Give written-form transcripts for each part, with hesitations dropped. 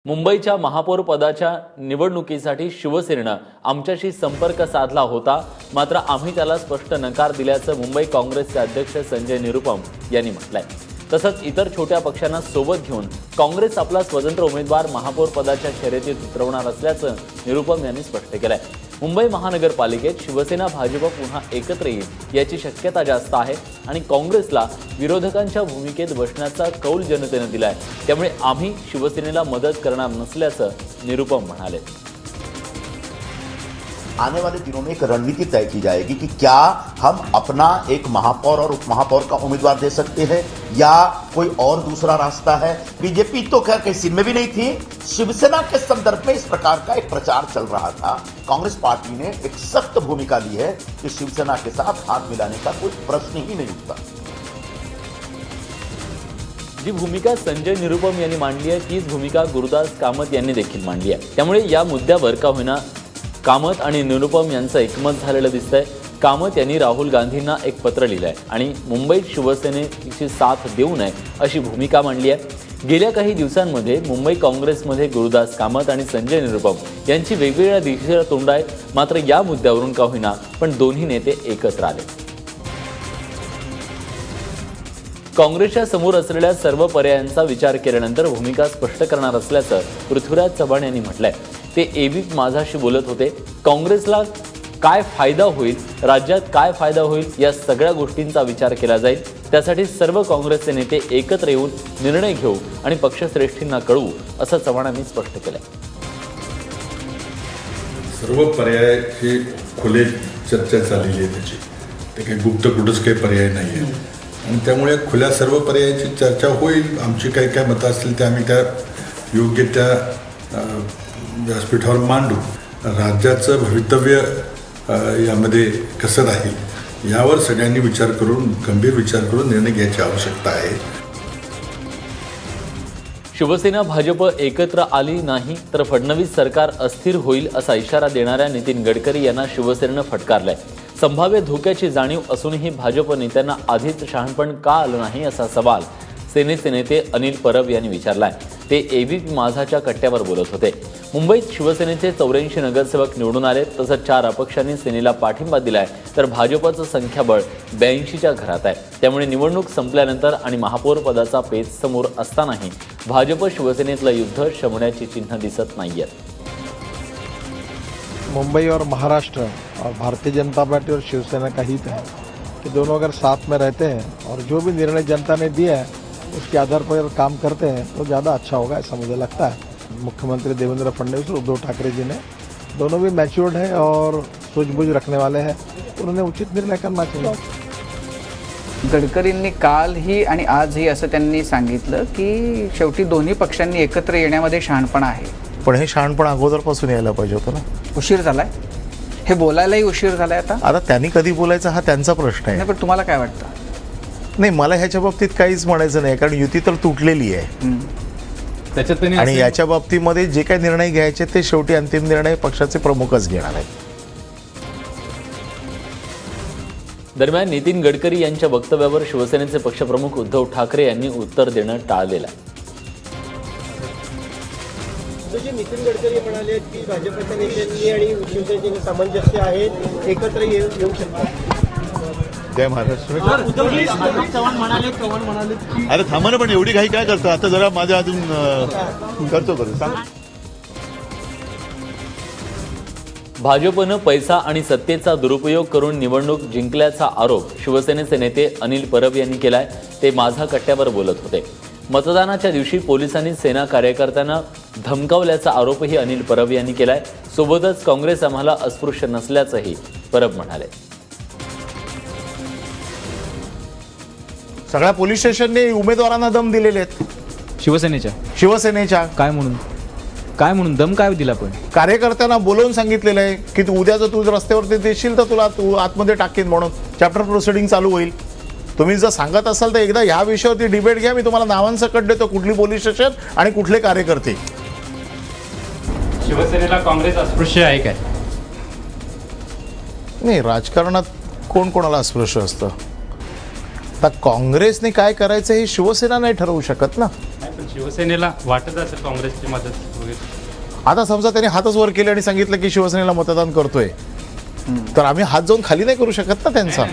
मुंबईच्या महापौर पदाच्या निवडणुकीसाठी शिवसेनेनं आमच्याशी संपर्क साधला होता, मात्र आम्ही त्याला स्पष्ट नकार दिल्याचं मुंबई काँग्रेसचे अध्यक्ष संजय निरुपम यांनी म्हटलंय। तसंच इतर छोट्या पक्षांना सोबत घेऊन काँग्रेस आपला स्वतंत्र उमेदवार महापौर पदाच्या शर्यतीत उतरवणार असल्याचं निरुपम यांनी स्पष्ट केलंय। मुंबई महानगरपालिकेत शिवसेना भाजप पुन्हा एकत्र येईल याची शक्यता जास्त आहे आणि काँग्रेसला विरोधकांच्या भूमिकेत बसण्याचा कौल जनतेने दिलाय, त्यामुळे आम्ही शिवसेनेला मदत करणार नसल्याचं निरुपम म्हणाले। आने वाले दिनों में एक रणनीति तय की जाएगी कि क्या हम अपना एक महापौर और उप महापौर का उम्मीदवार दे सकते हैं या कोई और दूसरा रास्ता है। बीजेपी तो खैर कहीं सीन में भी नहीं थी। शिवसेना के संदर्भ में इस प्रकार का एक प्रचार चल रहा था। कांग्रेस पार्टी ने एक सख्त भूमिका ली है कि शिवसेना के साथ हाथ मिलाने का कोई प्रश्न ही नहीं उठता। जी भूमिका संजय निरुपम यांनी मांडली आहे तीच भूमिका गुरुदास कामत यांनी देखील मांडली आहे, त्यामुळे या मुद्द्यावर का होईना कामत आणि निरुपम यांचं एकमत झालेलं दिसतंय। कामत यांनी राहुल गांधींना एक पत्र लिहिलंय आणि मुंबईत शिवसेनेची साथ देऊ नये अशी भूमिका मांडली आहे। गेल्या काही दिवसांमध्ये मुंबई काँग्रेसमध्ये गुरुदास कामत आणि संजय निरुपम यांची वेगवेगळ्या दिशेला तोंड आहेत, मात्र या मुद्द्यावरून का होईना पण दोन्ही नेते एकत्र आले। काँग्रेसच्या समोर असलेल्या सर्व पर्यायांचा विचार केल्यानंतर भूमिका स्पष्ट करणार असल्याचं पृथ्वीराज चव्हाण यांनी म्हटलंय। ते एबीपी माझाशी बोलत होते। काँग्रेसला काय फायदा होईल, राज्यात काय फायदा होईल या सगळ्या गोष्टींचा विचार केला जाईल, त्यासाठी सर्व काँग्रेसचे नेते एकत्र येऊन निर्णय घेऊ आणि पक्षश्रेष्ठींना कळवू असं चव्हाणांनी स्पष्ट केलंय। सर्व पर्यायाची खुले चर्चा झालेली आहे, त्याची ते काही गुप्त कुठंच काही पर्याय नाही आहे आणि त्यामुळे खुल्या सर्व पर्यायाची चर्चा होईल। आमची काही काय मतं असतील ते आम्ही त्या योग्य त्या व्यासपीठावर मांडू। राज्याचं भवितव्य यामध्ये कसं राहील यावर सगळ्यांनी विचार करून गंभीर विचार करून निर्णय घ्यायची आवश्यकता आहे। शिवसेना भाजप एकत्र आली नाही तर फडणवीस सरकार अस्थिर होईल असा इशारा देणाऱ्या नितीन गडकरी यांना शिवसेनेनं फटकारलंय। संभाव्य धोक्याची जाणीव असूनही भाजप नेत्यांना आधीच शहाणपण का आलं नाही असा सवाल सेनेचे नेते अनिल परब यांनी विचारलाय। ते एबीपी माझाच्या कट्ट्यावर बोलत होते। मुंबईत शिवसेनेचे 84 नगरसेवक निवडून आले, तसंच 4 अपक्षांनी सेनेला पाठिंबा दिलाय, तर भाजपचं संख्याबळ 82च्या घरात आहे। त्यामुळे निवडणूक संपल्यानंतर आणि महापौर पदाचा पेच समोर असतानाही भाजप शिवसेनेतलं युद्ध शमण्याची चिन्ह दिसत नाहीयेत। मुंबई और महाराष्ट्र और भारतीय जनता पार्टी और शिवसेना का हित है कि दोनों अगर साथ में रहते हैं और जो भी निर्णय जनता ने दिया है उसके आधार पर काम करते हैं तो ज़्यादा अच्छा होगा, ऐसा मुझे लगता है। मुख्यमंत्री देवेंद्र फडणवीस और उद्धव ठाकरे जी ने दोनों भी मैच्योर्ड है और सूझबूझ रखने वाले हैं, उन्होंने उचित निर्णय करना चाहिए। गडकरींनी कालही आणि आजही असं त्यांनी सांगितलं की शेवटी दोन्ही पक्षांनी एकत्र येण्यामध्ये शहाणपण आहे। पण हे शहाणपण अगोदरपासून यायला पाहिजे होतं ना। उशीर झालाय, हे बोलायलाही उशीर झालाय। आता त्यांनी कधी बोलायचा हा त्यांचा प्रश्न आहे। नाही, पण तुम्हाला काय वाटतं? नाही, मला ह्याच्या बाबतीत काहीच म्हणायचं नाही, कारण युती तर तुटलेली आहे आणि याच्या बाबतीमध्ये जे काही निर्णय घ्यायचे ते शेवटी अंतिम निर्णय पक्षाचे प्रमुखच घेणार आहेत। दरम्यान नितीन गडकरी यांच्या वक्तव्यावर शिवसेनेचे पक्षप्रमुख उद्धव ठाकरे यांनी उत्तर देणं टाळलेलं आहे। नितीन गडकरी म्हणाले की भाजपच्या नेत्यांनी आणि शिवसेनेचे सामंजस्य आहे, एकत्र येऊ शकतात। जय महाराष्ट्र। चव्हाण म्हणाले अरे थांबा ना, पण एवढी घाई काय करतो? आता जरा माझ्या अजून करतो सांग। भाजपनं पैसा आणि सत्तेचा दुरुपयोग करून निवडणूक जिंकल्याचा आरोप शिवसेनेचे नेते अनिल परब यांनी केलाय। ते माझा कट्ट्यावर बोलत होते। मतदानाच्या दिवशी पोलिसांनी सेना कार्यकर्त्यांना धमकावल्याचा आरोपही अनिल परब यांनी केलाय। सोबतच काँग्रेस आम्हाला अस्पृश्य नसल्याचंही परब म्हणाले। सगळ्या पोलीस स्टेशनने उमेदवारांना दम दिलेले आहेत। शिवसेनेच्या काय म्हणून दम काय दिला? पण कार्यकर्त्यांना बोलवून सांगितलेलं आहे की तू उद्या जर तू रस्त्यावरती देशील तर तू आतमध्ये टाकीन म्हणून चॅप्टर प्रोसिडिंग चालू होईल। तुम्ही जर सांगत असाल तर एकदा ह्या विषयावरती डिबेट घ्या, मी तुम्हाला नावांसकट देतो कुठली पोलीस स्टेशन आणि कुठले कार्यकर्ते। शिवसेनेला काँग्रेस अस्पृश्य आहे काय? नाही, राजकारणात कोण कोणाला अस्पृश्य असतं? आता काँग्रेसने काय करायचं हे शिवसेना नाही ठरवू शकत ना। पण शिवसेनेला वाटत असेल काँग्रेसची मदत वगैरे. आता समजा त्यांनी हातच वर केले आणि सांगितलं की शिवसेनेला मतदान करतोय, तर आम्ही हात जाऊन खाली नाही करू शकत ना त्यांचा.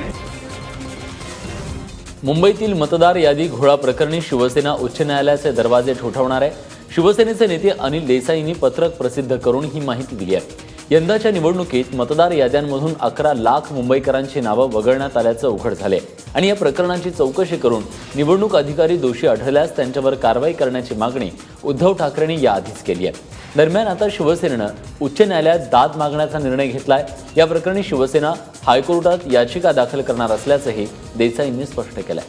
मुंबईतील मतदार यादी घोळा प्रकरणी शिवसेना उच्च न्यायालयाचे दरवाजे ठोठावणार आहे. शिवसेनेचे नेते अनिल देसाईंनी पत्रक प्रसिद्ध करून ही माहिती दिली आहे. यंदाच्या निवडणुकीत मतदार याद्यांमधून 11 लाख मुंबईकरांची नावं वगळण्यात आल्याचं उघड झाले आणि या प्रकरणाची चौकशी करून निवडणूक अधिकारी दोषी आढळल्यास त्यांच्यावर कारवाई करण्याची मागणी उद्धव ठाकरेंनी याआधीच केली आहे. दरम्यान आता शिवसेनेनं उच्च न्यायालयात दाद मागण्याचा निर्णय घेतलाय. या प्रकरणी शिवसेना हायकोर्टात याचिका दाखल करणार असल्याचंही देसाईंनी स्पष्ट केलंय.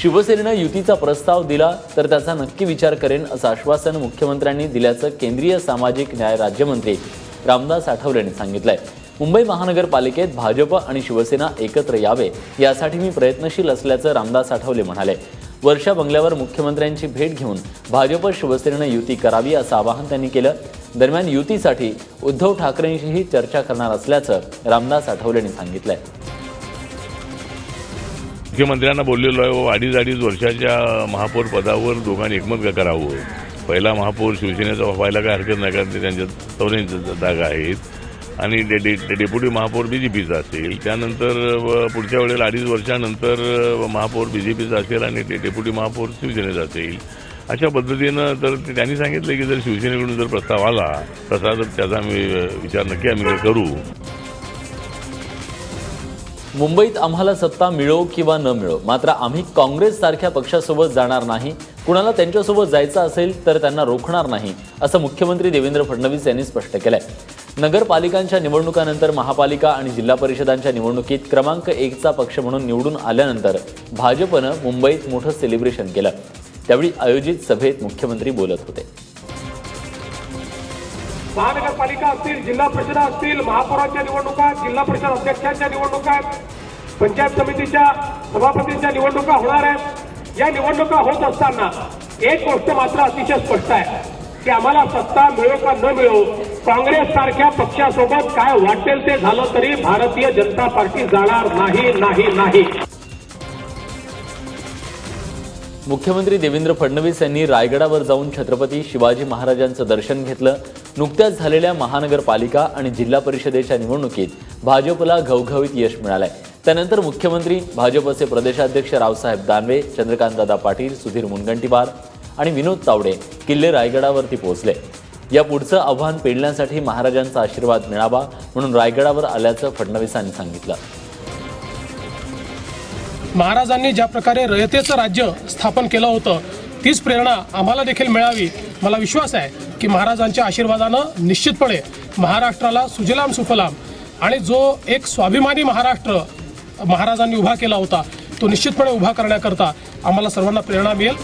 शिवसेनेनं युतीचा प्रस्ताव दिला तर त्याचा नक्की विचार करेन असं आश्वासन मुख्यमंत्र्यांनी दिल्याचं केंद्रीय सामाजिक न्याय राज्यमंत्री रामदास आठवलेंनी सांगितलंय. मुंबई महानगरपालिकेत भाजप आणि शिवसेना एकत्र यावे यासाठी मी प्रयत्नशील असल्याचं रामदास आठवले म्हणाले. वर्षा बंगल्यावर मुख्यमंत्र्यांची भेट घेऊन भाजप शिवसेनेनं युती करावी असं आवाहन त्यांनी केलं. दरम्यान युतीसाठी उद्धव ठाकरेंशीही चर्चा करणार असल्याचं रामदास आठवलेंनी सांगितलंय. मुख्यमंत्र्यांना बोललेलो आहे, 2.5 वर्षाच्या महापौर पदावर दोघांनी एकमत करावं. पहिला महापौर शिवसेनेचा व्हायला काय हरकत नाही, कारण ते त्यांच्या तवरेंच्या जागा आहेत आणि डेप्युटी महापौर बीजेपीचा असेल. त्यानंतर पुढच्या वेळेला 2.5 वर्षानंतर महापौर बीजेपीचा असेल आणि डेप्युटी महापौर शिवसेनेचा असेल. अशा पद्धतीनं तर त्यांनी सांगितलं की जर शिवसेनेकडून जर प्रस्ताव आला तसा तर त्याचा आम्ही विचार नक्की आम्ही करू. मुंबईत आम्हाला सत्ता मिळो किंवा न मिळो, मात्र आम्ही काँग्रेस सारख्या पक्षासोबत जाणार नाही. कुणाला त्यांच्यासोबत जायचं असेल तर त्यांना रोखणार नाही असं मुख्यमंत्री देवेंद्र फडणवीस यांनी स्पष्ट केलंय. नगरपालिकांच्या निवडणुकानंतर महापालिका आणि जिल्हा परिषदांच्या निवडणुकीत क्रमांक 1चा पक्ष म्हणून निवडून आल्यानंतर भाजपनं मुंबईत मोठं सेलिब्रेशन केलं. त्यावेळी आयोजित सभेत मुख्यमंत्री बोलत होते. महानगरपालिका असतील, जिल्हा परिषद असतील, महापौरांच्या निवडणुका, जिल्हा परिषद अध्यक्षांच्या निवडणुका, पंचायत समितीच्या सभापतींच्या निवडणुका होणार आहेत. या निवडणुका होत असताना एक गोष्ट मात्र अतिशय स्पष्ट आहे की आम्हाला सत्ता मिळो का न मिळो, काँग्रेस सारख्या पक्षासोबत काय वाटेल ते झालं तरी भारतीय जनता पार्टी जाणार नाही. मुख्यमंत्री देवेंद्र फडणवीस यांनी रायगडावर जाऊन छत्रपती शिवाजी महाराजांचं दर्शन घेतलं. नुकत्याच झालेल्या महानगरपालिका आणि जिल्हा परिषदेच्या निवडणुकीत भाजपला घवघवीत यश मिळालंय. त्यानंतर मुख्यमंत्री, भाजपचे प्रदेशाध्यक्ष रावसाहेब दानवे, चंद्रकांतदादा पाटील, सुधीर मुनगंटीवार आणि विनोद तावडे किल्ले रायगडावरती पोहोचले. या पुढचं आव्हान पेलण्यासाठी महाराजांचा आशीर्वाद मिळावा म्हणून रायगडावर आल्याचं फडणवीसांनी सांगितलं. महाराजांनी ज्या प्रकारे रयतेचं राज्य स्थापन केलं होतं तीच प्रेरणा आम्हाला देखील मिळावी. मला विश्वास आहे की महाराजांच्या आशीर्वादानं निश्चितपणे महाराष्ट्राला सुजलाम सुफलाम आणि जो एक स्वाभिमानी महाराष्ट्र महाराजांनी उभा केला होता तो निश्चितपणे उभा करण्याकरता आम्हाला सर्वांना प्रेरणा मिळेल.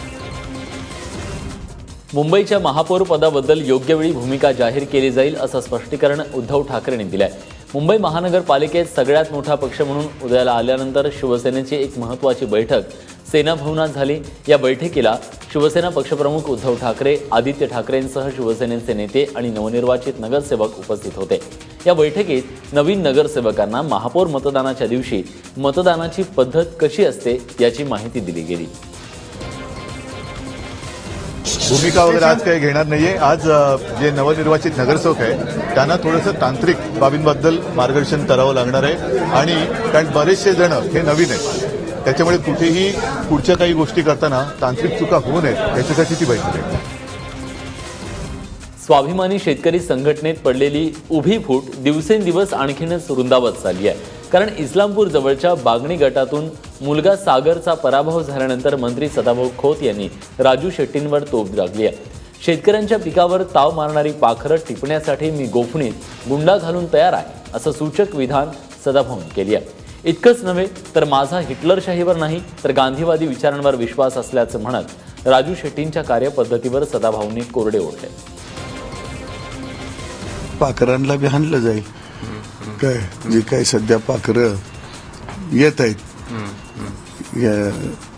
मुंबईच्या महापौर पदाबद्दल योग्य वेळी भूमिका जाहीर केली जाईल असं स्पष्टीकरण उद्धव ठाकरेंनी दिलंय. मुंबई महानगरपालिकेत सगळ्यात मोठा पक्ष म्हणून उदयाला आल्यानंतर शिवसेनेची एक महत्त्वाची बैठक सेना भवनात झाली. या बैठकीला शिवसेना पक्षप्रमुख उद्धव ठाकरे, आदित्य ठाकरेंसह शिवसेनेचे नेते आणि नवनिर्वाचित नगरसेवक उपस्थित होते. या बैठकीत नवीन नगरसेवकांना महापौर मतदानाच्या दिवशी मतदानाची पद्धत कशी असते याची माहिती दिली गेली. भूमिका वगैरे आज काही घेणार नाहीये. आज जे नवनिर्वाचित नगरसेवक आहे त्यांना थोडंसं तांत्रिक बाबींबद्दल मार्गदर्शन करावं लागणार आहे आणि कारण बरेचसे जण हे नवीन आहेत त्याच्यामुळे कुठेही पुढच्या काही गोष्टी करताना तांत्रिक चुका होऊ नयेत याच्यासाठी ती बैठक आहे. स्वाभिमानी शेतकरी संघटनेत पडलेली उभी फूट दिवसेंदिवस आणखीनच रुंदावत चालली आहे. कारण इस्लामपूर जवळच्या बागणी गटातून मुलगा सागरचा पराभव झाल्यानंतर मंत्री सदाभाऊ खोत यांनी राजू शेट्टींवर तोफ डागली आहे. शेतकऱ्यांच्या पिकावर ताव मारणारी पाखरं टिपण्यासाठी मी गोफणीत गुंडा घालून तयार आहे असं सूचक विधान सदाभाऊंनी केली आहे. इतकंच नव्हे तर माझा हिटलरशाहीवर नाही तर गांधीवादी विचारांवर विश्वास असल्याचं म्हणत राजू शेट्टींच्या कार्यपद्धतीवर सदाभाऊंनी कोरडे ओढले. पाखरांना बी हाणलं जाईल काय जे काही सध्या पाखरं येत आहेत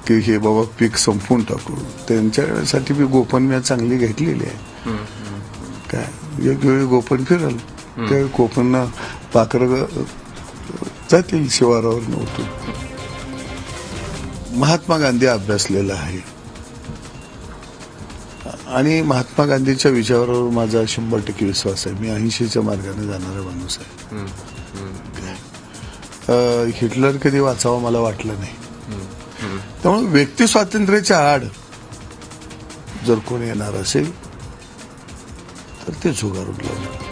की हे बाबा पीक संपवून टाकू त्यांच्यासाठी बी गोपन चांगली घेतलेली आहे. काय योग्य वेळी गोपन फिरल त्यावेळी गोपन पाखरं जातील शिवारावर नव्हतं. महात्मा गांधी अभ्यासलेला आहे आणि महात्मा गांधीच्या विचारावर माझा 100% विश्वास आहे. मी 80च्या मार्गाने जाणारा माणूस आहे. हिटलर कधी वाचावं मला वाटलं नाही. त्यामुळे व्यक्ती स्वातंत्र्याच्या आड जर कोणी येणार असेल तर ते झुगारून लावलं.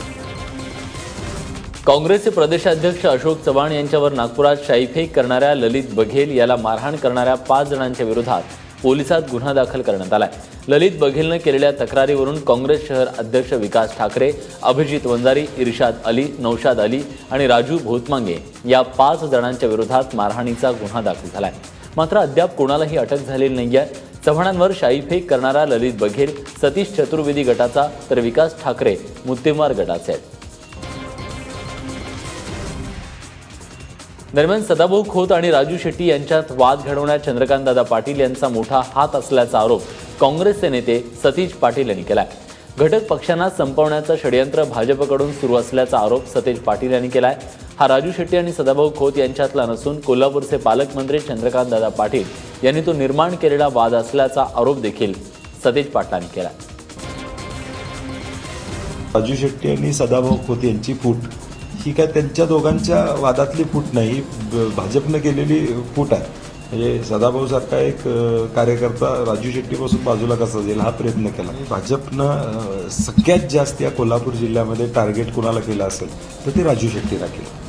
काँग्रेसचे प्रदेशाध्यक्ष अशोक चव्हाण यांच्यावर नागपुरात शाईफेक करणाऱ्या ललित बघेल याला मारहाण करणाऱ्या 5 जणांच्या विरोधात पोलिसात गुन्हा दाखल करण्यात आलाय. ललित बघेलनं केलेल्या तक्रारीवरून काँग्रेस शहर अध्यक्ष विकास ठाकरे, अभिजित वंजारी, इर्शाद अली, नौशाद अली आणि राजू भोतमांगे या 5 जणांच्या विरोधात मारहाणीचा गुन्हा दाखल झालाय. मात्र अद्याप कोणालाही अटक झालेली नाहीये. चव्हाणांवर शाईफेक करणारा ललित बघेल सतीश चतुर्वेदी गटाचा तर विकास ठाकरे मुत्तेमार गटाचे आहेत. दरम्यान सदाभाऊ खोत आणि राजू शेट्टी यांच्यात वाद घडवण्यात चंद्रकांतदादा पाटील यांचा मोठा हात असल्याचा आरोप काँग्रेसचे नेते सतीश पाटील यांनी केलाय. घटक पक्षांना संपवण्याचं षडयंत्र भाजपकडून सुरू असल्याचा आरोप सतीश पाटील यांनी केलाय. हा राजू शेट्टी आणि सदाभाऊ खोत यांच्यातला नसून कोल्हापूरचे पालकमंत्री चंद्रकांतदादा पाटील यांनी तो निर्माण केलेला वाद असल्याचा आरोप देखील सतीश पाटलांनी केला. राजू शेट्टी आणि सदाभाऊ खोत यांची फूट ही काय त्यांच्या दोघांच्या वादातली फूट नाही, भाजपनं केलेली फूट आहे. म्हणजे सदाभाऊ सारखा एक कार्यकर्ता राजू शेट्टीपासून बाजूला कसा जाईल हा प्रयत्न केला. भाजपनं सगळ्यात जास्त या कोल्हापूर जिल्ह्यामध्ये टार्गेट कुणाला केलं असेल तर ते राजू शेट्टीला केलं.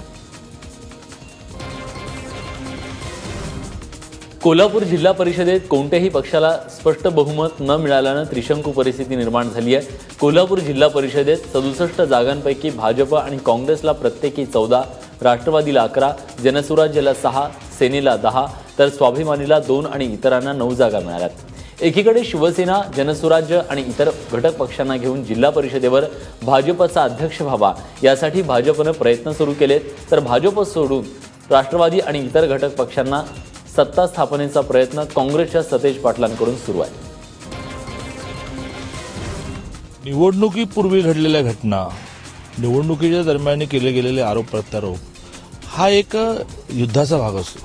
कोल्हापूर जिल्हा परिषदेत कोणत्याही पक्षाला स्पष्ट बहुमत न मिळाल्यानं त्रिशंकू परिस्थिती निर्माण झाली आहे. कोल्हापूर जिल्हा परिषदेत 67 जागांपैकी भाजप आणि काँग्रेसला प्रत्येकी 14, राष्ट्रवादीला 11, जनसुराज्याला 6, सेनेला 10 तर स्वाभिमानीला 2 आणि इतरांना 9 जागा मिळाल्यात. एकीकडे शिवसेना, जनसुराज्य आणि इतर घटक पक्षांना घेऊन जिल्हा परिषदेवर भाजपचा अध्यक्ष व्हावा यासाठी भाजपनं प्रयत्न सुरू केलेत, तर भाजप सोडून राष्ट्रवादी आणि इतर घटक पक्षांना सत्ता स्थापनेचा प्रयत्न काँग्रेसच्या सतेज पाटलांकडून सुरू आहे. निवडणुकीपूर्वी घडलेल्या घटना, निवडणुकीच्या दरम्यान केले गेलेले आरोप प्रत्यारोप हा एक युद्धाचा भाग असतो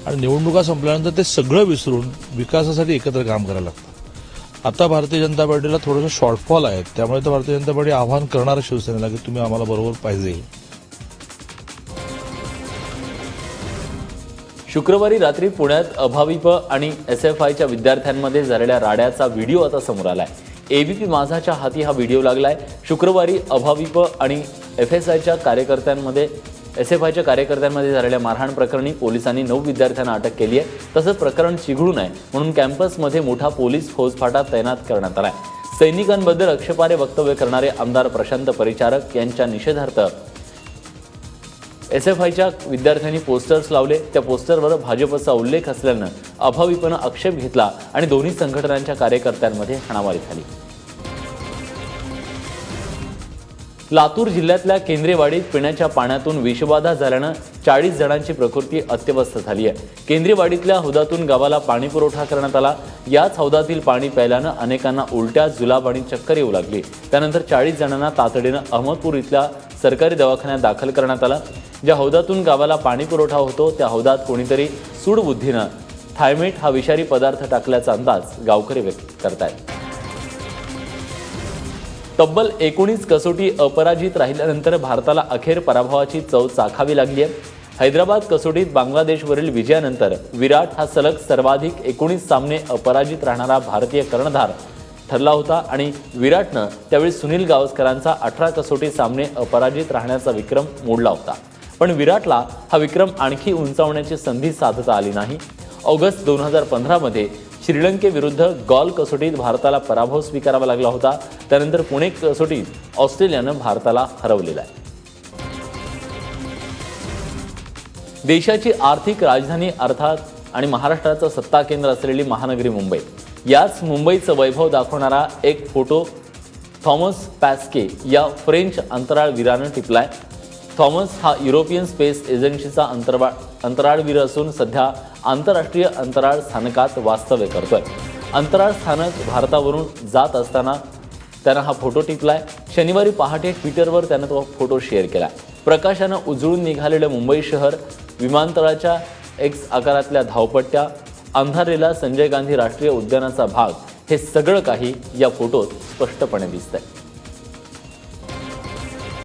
आणि निवडणुका संपल्यानंतर ते सगळं विसरून विकासासाठी एकत्र काम करायला लागतं. आता भारतीय जनता पार्टीला थोडंसं शॉर्टफॉल आहे, त्यामुळे तर भारतीय जनता पार्टी आव्हान करणार शिवसेनेला की तुम्ही आम्हाला बरोबर पाहिजे. शुक्रवारी रात्री पुण्यात अभाविप आणि SFIच्या विद्यार्थ्यांमध्ये झालेल्या राड्याचा व्हिडिओ आता समोर आलाय. ABP माझाच्या हाती हा व्हिडिओ लागलाय. शुक्रवारी अभाविप आणि SFIच्या कार्यकर्त्यांमध्ये झालेल्या मारहाण प्रकरणी पोलिसांनी 9 विद्यार्थ्यांना अटक केली आहे. तसंच प्रकरण चिघळू नये म्हणून कॅम्पसमध्ये मोठा पोलीस फौजफाटा तैनात करण्यात आलाय. सैनिकांबद्दल आक्षेपार्ह वक्तव्य करणारे आमदार प्रशांत परिचारक यांच्या निषेधार्थ SFIच्या विद्यार्थ्यांनी पोस्टर्स लावले. त्या पोस्टरवर भाजपचा उल्लेख असल्यानं अभाविपनं आक्षेप घेतला आणि दोन्ही संघटनांच्या कार्यकर्त्यांमध्ये हाणामारी झाली. लातूर जिल्ह्यातल्या केंद्रेवाडीत पिण्याच्या पाण्यातून विषबाधा झाल्यानं 40 जणांची प्रकृती अत्यवस्थ झाली आहे. केंद्रेवाडीतल्या हौदातून गावाला पाणी पुरवठा करण्यात आला. याच हौदातील पाणी प्यायल्यानं अनेकांना उलट्या, जुलाब आणि चक्कर येऊ लागली. त्यानंतर 40 जणांना तातडीनं अहमदपूर इथल्या सरकारी दवाखान्यात दाखल करण्यात आलं. ज्या हौदातून गावाला पाणी पुरवठा होतो त्या हौदात कोणीतरी सूडबुद्धीनं थायमेट हा विषारी पदार्थ टाकल्याचा अंदाज गावकरी व्यक्त करतायत. तब्बल 19 कसोटी अपराजित राहिल्यानंतर भारताला अखेर पराभवाची चव चाखावी लागली आहे. हैदराबाद कसोटीत बांगलादेशवरील विजयानंतर विराट हा सलग सर्वाधिक 19 सामने अपराजित राहणारा भारतीय कर्णधार ठरला होता आणि विराटनं त्यावेळी सुनील गावस्करांचा 18 कसोटी सामने अपराजित राहण्याचा विक्रम मोडला होता. पण विराटला हा विक्रम आणखी उंचावण्याची संधी साधता आली नाही. ऑगस्ट 2015मध्ये श्रीलंकेविरुद्ध गॉल कसोटीत भारताला पराभव स्वीकारावा लागला होता. त्यानंतर पुणे कसोटीत ऑस्ट्रेलियानं भारताला हरवलेला आहे. देशाची आर्थिक राजधानी अर्थात आणि महाराष्ट्राचं सत्ता केंद्र असलेली महानगरी मुंबई, याच मुंबईचं वैभव दाखवणारा एक फोटो थॉमस पॅस्के या फ्रेंच अंतराळवीरानं टिपलाय. थॉमस हा युरोपियन स्पेस एजन्सीचा अंतराळवीर असून सध्या आंतरराष्ट्रीय अंतराळ स्थानकात वास्तव्य करतोय. अंतराळ स्थानक भारतावरून जात असताना त्यानं हा फोटो टिपलाय. शनिवारी पहाटे ट्विटरवर त्यानं तो फोटो शेअर केला. प्रकाशानं उजळून निघालेलं मुंबई शहर, विमानतळाच्या X आकारातल्या धावपट्ट्या, अंधारलेला संजय गांधी राष्ट्रीय उद्यानाचा भाग हे सगळं काही या फोटोत स्पष्टपणे दिसतंय.